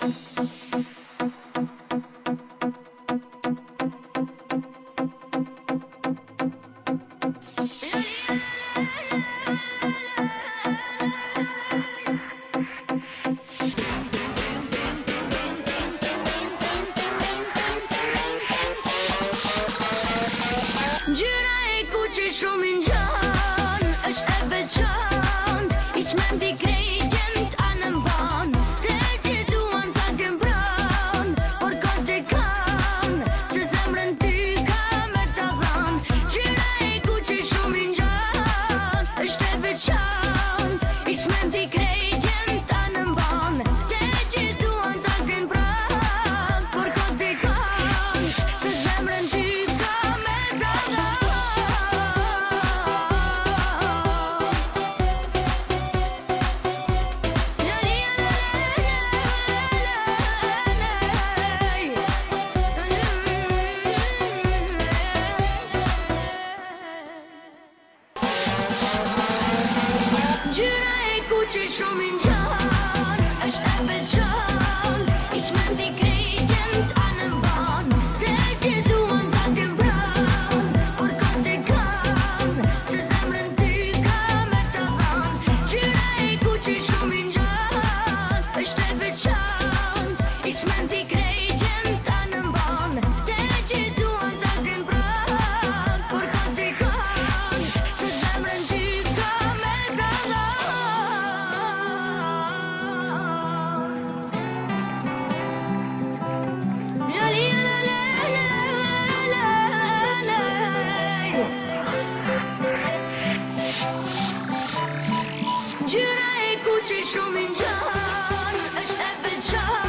Gjyra e kuqe shumë i nxan, është e veçant, hiq mendi krejtjen t'anë mban, te që duan ta kem pran, por kote kam, se zemrën ty ka me ta dhan. Gjyra e kuqe shumë i nxan, është e veçant, hiq mendi krejtjen t'anë mban, te që duan ta kem pran, por kote kam, se zemrën ty ka me ta dhan. Gjyra e kuqe shumë i nxan, është e veçant, hiq mendi krejtjen t'anë mban, te që duan ta kem pran, por kote kam, se zemrën ty ka me ta dhan. Gjyra e kuqe shumë i nxan, është e veçant, hiq mendi krejtjen t'anë mban, te që duan ta kem pran, por kote kam, se zemrën ty ka me ta dhan. Gjyra e kuqe shumë i nxan, është e veçant.